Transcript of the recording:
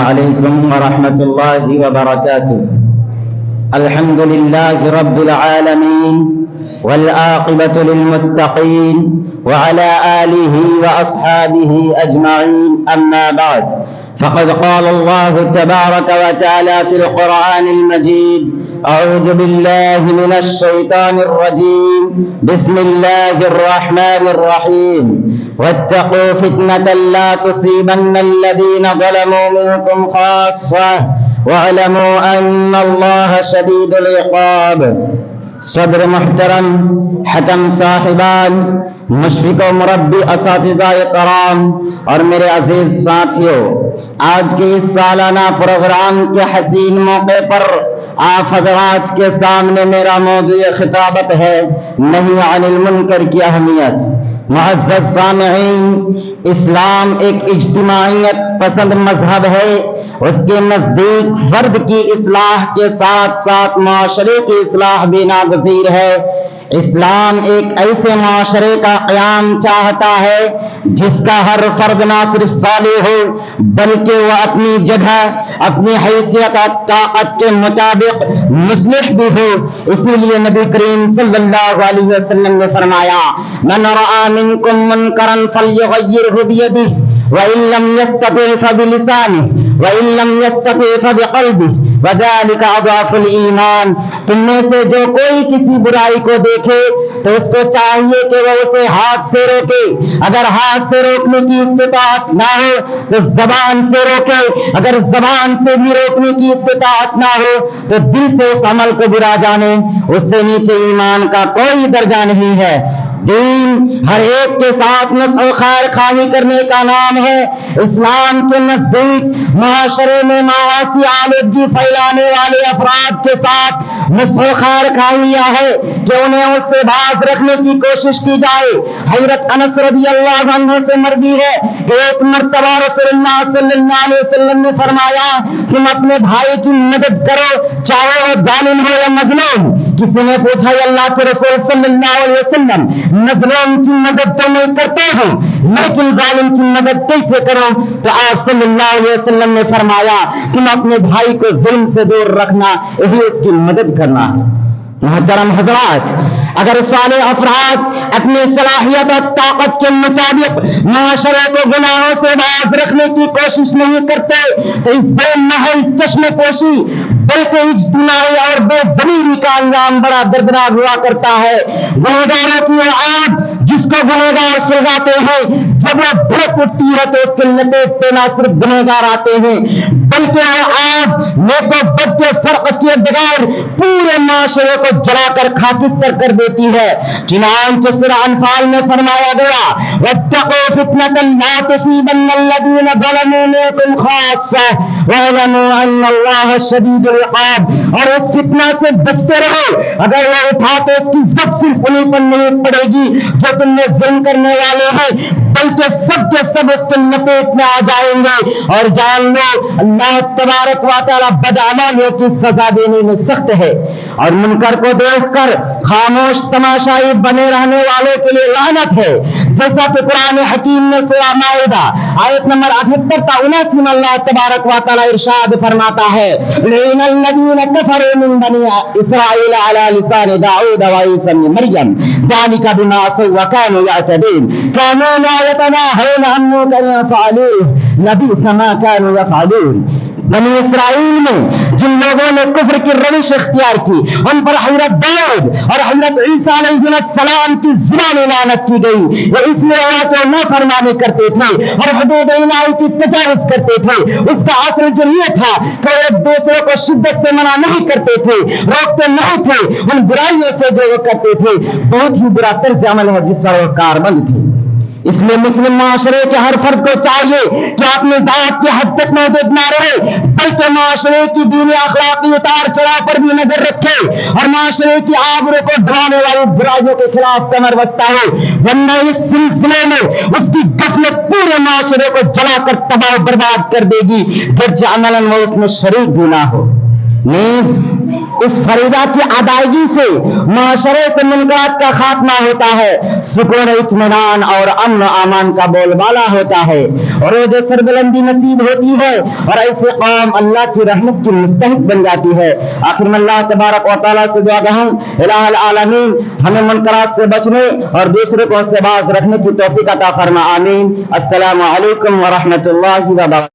عليكم ورحمة الله وبركاته. الحمد لله رب العالمين والعاقبة للمتقين وعلى آله وأصحابه أجمعين. أما بعد، فقد قال الله تبارك وتعالى في القرآن المجيد: أعوذ بالله من الشيطان الرجيم، بسم الله الرحمن الرحيم. واتقوا فتنة لا تصيبن الذين ظلموا منكم خاصة واعلموا أن الله شديد العقاب. صدر محترم، حکم صاحبان، مشفق و مربی اساتذہ کرام اور میرے عزیز ساتھیوں، آج کے اس سالانہ پروگرام کے حسین موقع پر آپ حضرات کے سامنے میرا موضوع خطابت ہے نہی عن المنکر کی اہمیت. معزز سامعین، اسلام ایک اجتماعیت پسند مذہب ہے. اس کے نزدیک فرد کی اصلاح کے ساتھ ساتھ معاشرے کی اصلاح بھی ناگزیر ہے. اسلام ایک ایسے معاشرے کا قیام چاہتا ہے جس کا ہر فرد نہ صرف صالح ہو بلکہ وہ اپنی جگہ، اپنی حیثیت اور طاقت کے مطابق مصلح بھی ہو. اسی لیے نبی کریم صلی اللہ علیہ وسلم نے فرمایا: من رأى منکم منکرا فلیغیرہ بیدہ وإن لم يستطع فبلسانه وإن لم يستطع فبقلبه وذلك أضعف الإيمان. تم میں سے جو کوئی کسی برائی کو دیکھے تو اس کو چاہیے کہ وہ اسے ہاتھ سے روکے. اگر ہاتھ سے روکنے کی استطاعت نہ ہو تو زبان سے روکے. اگر زبان سے بھی روکنے کی استطاعت نہ ہو تو دل سے اس عمل کو برا جانے. اس سے نیچے ایمان کا کوئی درجہ نہیں ہے. دین ہر ایک کے ساتھ نصح و خیر خواہی کرنے کا نام ہے. اسلام کے نزدیک معاشرے میں معاشی آلودگی پھیلانے والے افراد کے ساتھ نصح و خیر خواہیاں ہے کہ انہیں اس سے باز رکھنے کی کوشش کی جائے. حضرت انس رضی اللہ عنہ سے مروی ہے کہ ایک مرتبہ رسول اللہ صلی اللہ علیہ وسلم نے فرمایا: تم اپنے بھائی کی مدد کرو چاہے وہ ظالم ہو یا مظلوم. کسی نے پوچھا: اللہ کے رسول صلی اللہ علیہ وسلم، مظلوم کی مدد تو میں کرتا ہوں لیکن ظالم کی مدد کیسے کروں؟ تو آپ صلی اللہ علیہ وسلم نے فرمایا: تم اپنے بھائی کو ظلم سے دور رکھنا، یہی اس کی مدد کرنا ہے. محترم حضرات، اگر صالح افراد اپنی صلاحیت اور طاقت کے مطابق معاشرے کو گناہوں سے باز رکھنے کی کوشش نہیں کرتے تو اس بے محل چشم پوشی بلکہ اجتماعی اور بے ضمیری کا انجام بڑا دردناک ہوا کرتا ہے. گنہگاروں کی آگ جس کو گنہگار سلگاتے ہیں، جب وہ بھڑک اٹھتی ہے تو اس کے لپیٹ پہ نہ صرف گنہگار آتے ہیں بلکہ وہ آگ نیک و بد کے فرق کیے بغیر پورے معاشرے کو جلا کر خاکستر کر دیتی ہے. چنانچہ سورہ انفال میں فرمایا گیا: واتقوا فتنة لا تصيبن الذين ظلموا منكم خاصة واعلموا ان اللہ شدید العقاب. اور اس فتنہ سے بچتے رہو، اگر وہ اٹھا تو اس کی زد صرف انہیں پر نہیں پڑے گی جو تم نے ظلم کرنے والے ہیں بلکہ سب کے سب اس کے لپیٹ میں آ جائیں گے. اور جان لو اللہ تبارک و تعالی بدعمالیوں کی سزا دینے میں سخت ہے. اور منکر کو دیکھ کر خاموش تماشائی بنے رہنے والوں کے لیے لعنت ہے. جیسا کہ قرآن حکیم میں سورہ مائدہ آیت نمبر 78 تا 79 میں اللہ تبارک و تعالی ارشاد فرماتا ہے: لعن الذین کفروا من بنی اسرائیل علی لسان داؤد وعیسی ابن مریم ذلک بما عصوا وکانوا یعتدون کانوا لا یتناہون عن منکر فعلوہ لبئس ما کانوا یفعلون. بنی اسرائیل میں جن لوگوں نے کفر کی روش اختیار کی ان پر حضرت داؤد اور حضرت عیسیٰ علیہ السلام کی زبان لعنت کی گئی. وہ اس لیے کو نافرمانی کرتے تھے اور حدود الہی کی تجاوز کرتے تھے. اس کا اصل جو یہ تھا کہ ایک دوسرے کو شدت سے منع نہیں کرتے تھے، روکتے نہیں تھے ان برائیوں سے جو وہ کرتے تھے. بہت ہی برا طرز عمل ہے جس پر وہ کاربند تھے. اس لیے مسلم معاشرے کے ہر فرد کو چاہیے کہ اپنی ذات کی حد تک محدود نہ رہے بلکہ معاشرے کی دینی اخلاقی اتار چڑھاؤ پر بھی نظر رکھے اور معاشرے کی آبرو کو ڈرانے والی برائیوں کے خلاف کمر بستہ ہو، ورنہ اس سلسلے میں اس کی غفلت پورے معاشرے کو جلا کر تباہ برباد کر دے گی گرچہ عملاً وہ اس میں شریک بھی نہ ہو. نیز اس فریضہ کی ادائیگی سے معاشرے سے منکرات کا خاتمہ ہوتا ہے، سکون اطمینان اور امن و امان کا بول بالا ہوتا ہے، عروج سربلندی نصیب ہوتی ہے اور ایسے قوم اللہ کی رحمت کی مستحق بن جاتی ہے۔ آخر میں اللہ تبارک و تعالیٰ سے دعا گو ہوں الہ العالمین ہمیں منکرات سے بچنے اور دوسرے کو سے باز رکھنے کی توفیق عطا فرما، آمین۔ السلام علیکم ورحمۃ اللہ وبرکاتہ۔